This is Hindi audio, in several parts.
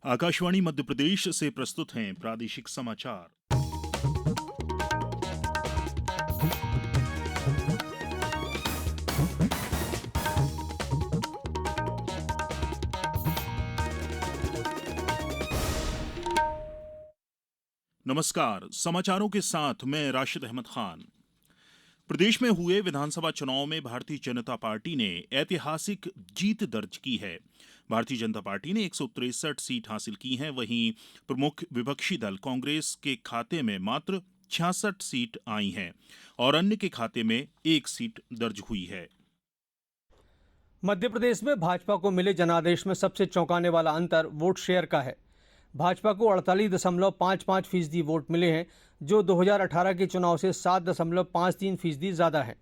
आकाशवाणी मध्य प्रदेश से प्रस्तुत हैं प्रादेशिक समाचार। नमस्कार, समाचारों के साथ मैं राशिद अहमद खान। प्रदेश में हुए विधानसभा चुनाव में भारतीय जनता पार्टी ने ऐतिहासिक जीत दर्ज की है। भारतीय जनता पार्टी ने 163 सीट हासिल की हैं, वहीं प्रमुख विपक्षी दल कांग्रेस के खाते में मात्र 66 सीट आई हैं और अन्य के खाते में 1 सीट दर्ज हुई है। मध्य प्रदेश में भाजपा को मिले जनादेश में सबसे चौंकाने वाला अंतर वोट शेयर का है। भाजपा को 48.55% वोट मिले हैं, जो 2018 के चुनाव से 7.53% ज़्यादा है।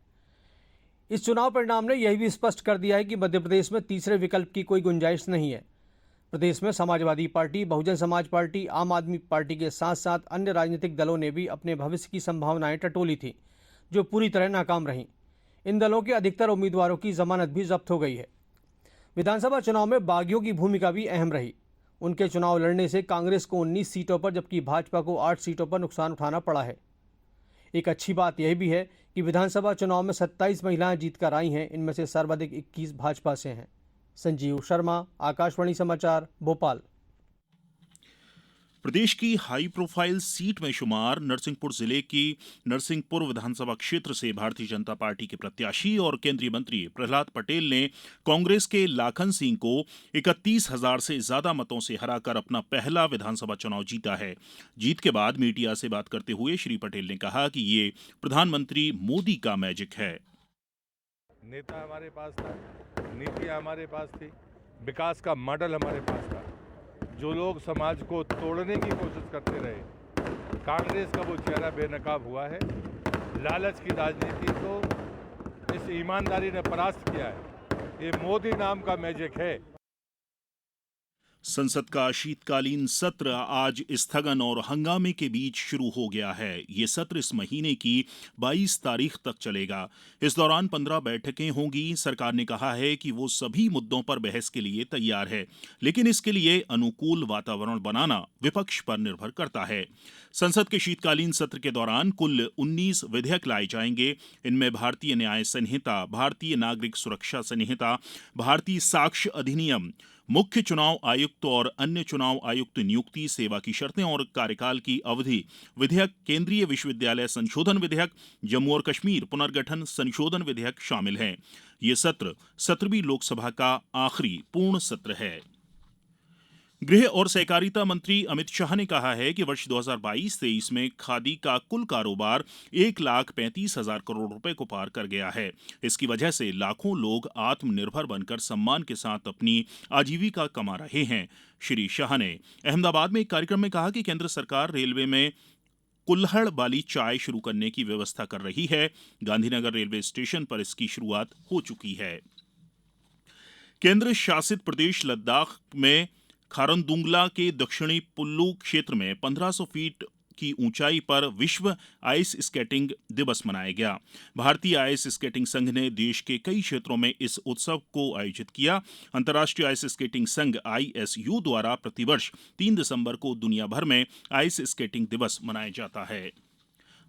इस चुनाव परिणाम ने यह भी स्पष्ट कर दिया है कि मध्य प्रदेश में तीसरे विकल्प की कोई गुंजाइश नहीं है। प्रदेश में समाजवादी पार्टी, बहुजन समाज पार्टी, आम आदमी पार्टी के साथ साथ अन्य राजनीतिक दलों ने भी अपने भविष्य की संभावनाएं टटोली थी, जो पूरी तरह नाकाम रहीं। इन दलों के अधिकतर उम्मीदवारों की जमानत भी जब्त हो गई है। विधानसभा चुनाव में बागियों की भूमिका भी अहम रही। उनके चुनाव लड़ने से कांग्रेस को 19 सीटों पर जबकि भाजपा को 8 सीटों पर नुकसान उठाना पड़ा है। एक अच्छी बात यह भी है कि विधानसभा चुनाव में 27 महिलाएं जीतकर आई हैं। इनमें से सर्वाधिक 21 भाजपा से हैं। संजीव शर्मा, आकाशवाणी समाचार, भोपाल। प्रदेश की हाई प्रोफाइल सीट में शुमार नरसिंहपुर जिले की नरसिंहपुर विधानसभा क्षेत्र से भारतीय जनता पार्टी के प्रत्याशी और केंद्रीय मंत्री प्रहलाद पटेल ने कांग्रेस के लाखन सिंह को 31,000 से ज्यादा मतों से हराकर अपना पहला विधानसभा चुनाव जीता है। जीत के बाद मीडिया से बात करते हुए श्री पटेल ने कहा कि ये प्रधानमंत्री मोदी का मैजिक है। नेता हमारे पास था, नीति हमारे पास थी, विकास का मॉडल हमारे पास था। जो लोग समाज को तोड़ने की कोशिश करते रहे, कांग्रेस का वो चेहरा बेनकाब हुआ है। लालच की राजनीति को इस ईमानदारी ने परास्त किया है। ये मोदी नाम का मैजिक है। संसद का शीतकालीन सत्र आज स्थगन और हंगामे के बीच शुरू हो गया है। ये सत्र इस महीने की 22 तारीख तक चलेगा। इस दौरान 15 बैठकें होंगी। सरकार ने कहा है कि वो सभी मुद्दों पर बहस के लिए तैयार है, लेकिन इसके लिए अनुकूल वातावरण बनाना विपक्ष पर निर्भर करता है। संसद के शीतकालीन सत्र के दौरान कुल 19 विधेयक लाए जाएंगे। इनमें भारतीय न्याय संहिता, भारतीय नागरिक सुरक्षा संहिता, भारतीय साक्ष्य अधिनियम, मुख्य चुनाव आयुक्त और अन्य चुनाव आयुक्त नियुक्ति, सेवा की शर्तें और कार्यकाल की अवधि विधेयक, केंद्रीय विश्वविद्यालय संशोधन विधेयक, जम्मू और कश्मीर पुनर्गठन संशोधन विधेयक शामिल हैं। ये सत्र 17वीं लोकसभा का आखिरी पूर्ण सत्र है। गृह और सहकारिता मंत्री अमित शाह ने कहा है कि वर्ष 2022-23 में खादी का कुल कारोबार 1,35,000 करोड़ रुपए को पार कर गया है। इसकी वजह से लाखों लोग आत्मनिर्भर बनकर सम्मान के साथ अपनी आजीविका कमा रहे हैं। श्री शाह ने अहमदाबाद में एक कार्यक्रम में कहा कि केंद्र सरकार रेलवे में कुल्हड़ वाली चाय शुरू करने की व्यवस्था कर रही है। गांधीनगर रेलवे स्टेशन पर इसकी शुरुआत हो चुकी है। केंद्र शासित प्रदेश लद्दाख में खारदुंगला के दक्षिणी पुल्लू क्षेत्र में 1500 फीट की ऊंचाई पर विश्व आइस स्केटिंग दिवस मनाया गया। भारतीय आइस स्केटिंग संघ ने देश के कई क्षेत्रों में इस उत्सव को आयोजित किया। अंतर्राष्ट्रीय आइस स्केटिंग संघ ISU द्वारा प्रतिवर्ष 3 दिसंबर को दुनिया भर में आइस स्केटिंग दिवस मनाया जाता है।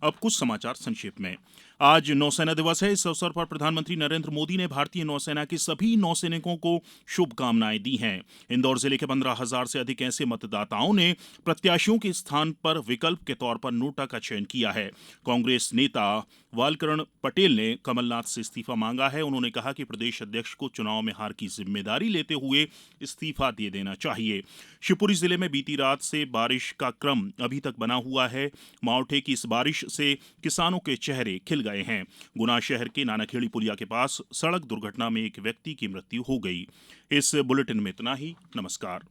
अब कुछ समाचार संक्षेप में। आज नौसेना दिवस है। इस अवसर पर प्रधानमंत्री नरेंद्र मोदी ने भारतीय नौसेना के सभी नौसैनिकों को शुभकामनाएं दी हैं। इंदौर जिले के 15,000 से अधिक ऐसे मतदाताओं ने प्रत्याशियों के स्थान पर विकल्प के तौर पर नोटा का चयन किया है। कांग्रेस नेता वालकरण पटेल ने कमलनाथ से इस्तीफा मांगा है। उन्होंने कहा कि प्रदेश अध्यक्ष को चुनाव में हार की जिम्मेदारी लेते हुए इस्तीफा दे देना चाहिए। शिवपुरी जिले में बीती रात से बारिश का क्रम अभी तक बना हुआ है। मावठे की इस बारिश से किसानों के चेहरे खिल गए हैं। गुना शहर के नानाखेड़ी पुलिया के पास सड़क दुर्घटना में एक व्यक्ति की मृत्यु हो गई। इस बुलेटिन में इतना ही। नमस्कार।